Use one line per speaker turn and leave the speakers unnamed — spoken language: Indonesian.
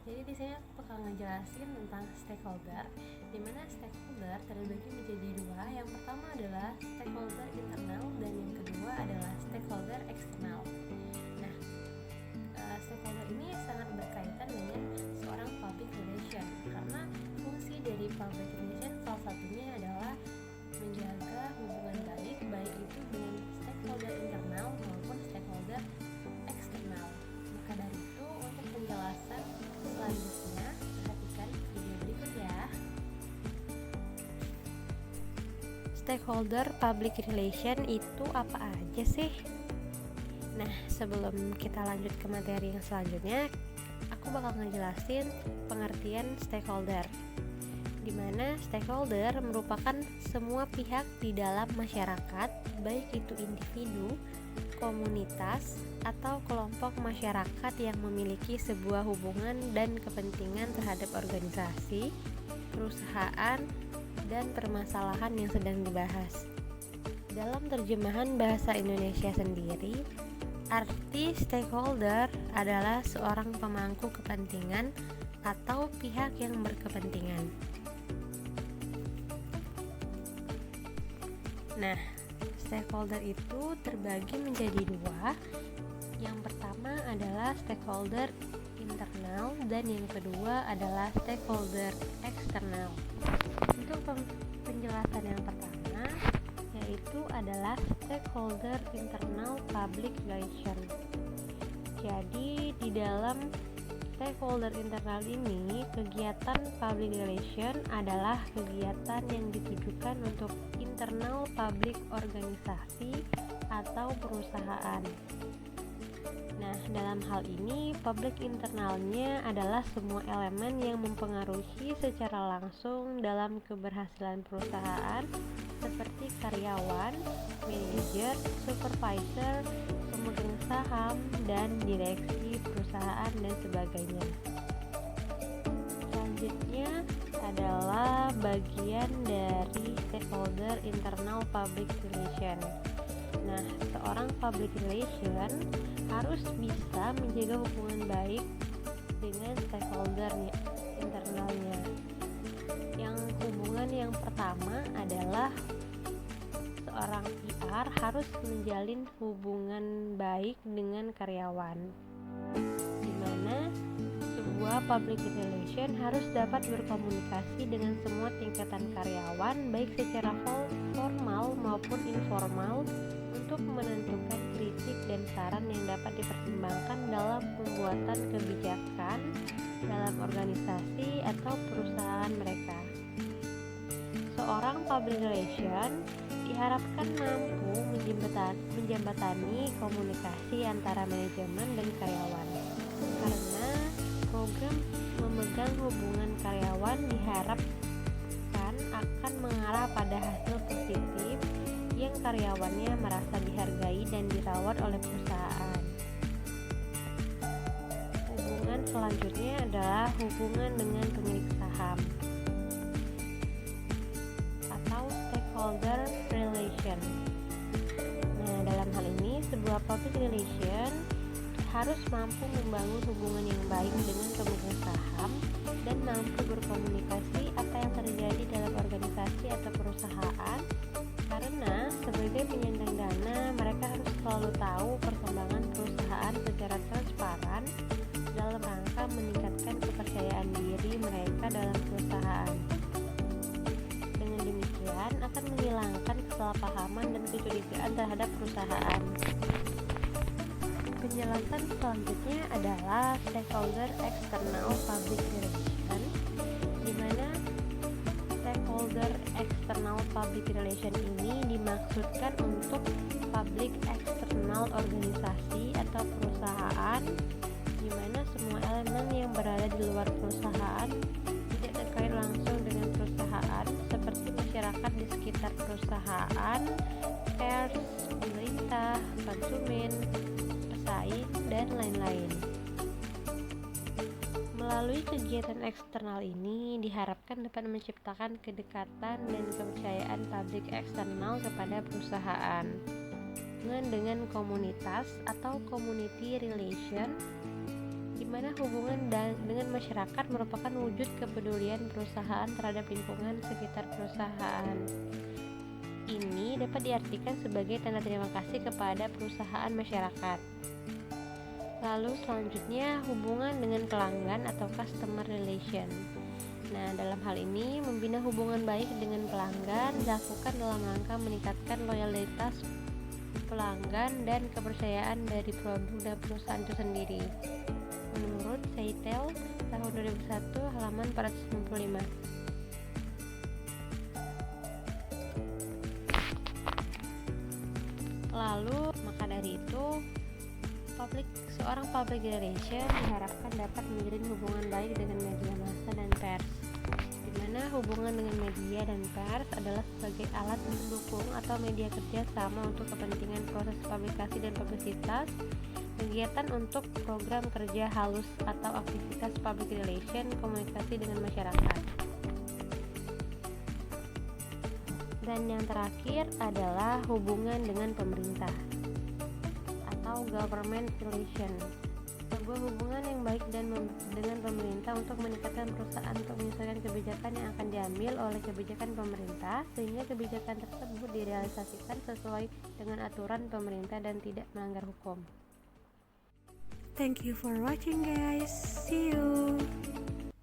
Jadi di sini aku bakal ngejelasin tentang stakeholder, di mana stakeholder terbagi menjadi dua. Yang pertama adalah stakeholder internal dan yang kedua adalah stakeholder eksternal. Nah, stakeholder ini sangat berkaitan dengan seorang public relation karena fungsi dari public relation salah satunya adalah menjaga hubungan baik itu dengan stakeholder internal maupun stakeholder eksternal. Maka dari itu, untuk penjelasan selanjutnya, perhatikan video berikut ya. Stakeholder public relation itu apa aja sih? Nah, sebelum kita lanjut ke materi yang selanjutnya, aku bakal ngejelasin pengertian stakeholder, di mana stakeholder merupakan semua pihak di dalam masyarakat, baik itu individu, komunitas, atau kelompok masyarakat yang memiliki sebuah hubungan dan kepentingan terhadap organisasi, perusahaan, dan permasalahan yang sedang dibahas. Dalam terjemahan bahasa Indonesia sendiri, arti stakeholder adalah seorang pemangku kepentingan atau pihak yang berkepentingan. Nah, stakeholder itu terbagi menjadi dua. Yang pertama adalah stakeholder internal dan yang kedua adalah stakeholder eksternal. Untuk penjelasan yang pertama yaitu adalah stakeholder internal public relation. Jadi di dalam stakeholder internal ini, kegiatan public relation adalah kegiatan yang ditujukan untuk internal public organisasi atau perusahaan. Nah, dalam hal ini, public internalnya adalah semua elemen yang mempengaruhi secara langsung dalam keberhasilan perusahaan seperti karyawan, manajer, supervisor, pemegang saham, dan direksi perusahaan dan sebagainya. Selanjutnya adalah bagian dari stakeholder internal public relation. Nah, seorang public relation harus bisa menjaga hubungan baik dengan stakeholder internalnya. Yang hubungan yang pertama adalah seorang PR harus menjalin hubungan baik dengan karyawan, di mana sebuah public relation harus dapat berkomunikasi dengan semua tingkatan karyawan baik secara formal maupun informal untuk menentukan kritik dan saran yang dapat dipertimbangkan dalam pembuatan kebijakan dalam organisasi atau perusahaan mereka. Seorang public relation diharapkan mampu menjembatani komunikasi antara manajemen dan karyawan, karena program memegang hubungan karyawan diharapkan akan mengarah pada hasil positif yang karyawannya merasa dihargai dan dirawat oleh perusahaan. Hubungan selanjutnya adalah hubungan dengan pemilik saham atau stakeholder relation. Nah, dalam hal ini sebuah public relation harus mampu membangun hubungan yang baik dengan pemegang saham dan mampu berkomunikasi apa yang terjadi dalam organisasi atau perusahaan, karena sebagai penyandang dana mereka harus selalu tahu perkembangan perusahaan secara transparan dalam rangka meningkatkan kepercayaan diri mereka dalam perusahaan. Dengan demikian akan menghilangkan kesalahpahaman dan kecurigaan terhadap perusahaan. Penjelasan selanjutnya adalah stakeholder external public relation, di mana stakeholder external public relation ini dimaksudkan untuk public external organisasi atau perusahaan, di mana semua elemen yang berada di luar perusahaan tidak terkait langsung dengan perusahaan, seperti masyarakat di sekitar perusahaan, pers, pemerintah, konsumen, pesaing, dan lain-lain. Melalui kegiatan eksternal ini diharapkan dapat menciptakan kedekatan dan kepercayaan publik eksternal kepada perusahaan. Dengan komunitas atau community relation, di mana hubungan dengan masyarakat merupakan wujud kepedulian perusahaan terhadap lingkungan sekitar perusahaan. Ini dapat diartikan sebagai tanda terima kasih kepada perusahaan masyarakat. Lalu selanjutnya hubungan dengan pelanggan atau customer relation. Nah, dalam hal ini membina hubungan baik dengan pelanggan dilakukan dalam rangka meningkatkan loyalitas pelanggan dan kepercayaan dari produk dan perusahaan itu sendiri. Menurut Seitel tahun 2001 halaman 495. Lalu maka dari itu seorang public relation diharapkan dapat menjalin hubungan baik dengan media massa dan pers, di mana hubungan dengan media dan pers adalah sebagai alat pendukung atau media kerja sama untuk kepentingan proses publikasi dan publisitas, kegiatan untuk program kerja halus atau aktivitas public relation, komunikasi dengan masyarakat. Dan yang terakhir adalah hubungan dengan pemerintah atau government relation, sebuah hubungan yang baik dengan pemerintah untuk meningkatkan perusahaan untuk menyesuaikan kebijakan yang akan diambil oleh kebijakan pemerintah sehingga kebijakan tersebut direalisasikan sesuai dengan aturan pemerintah dan tidak melanggar hukum.
Thank you for watching guys. See you.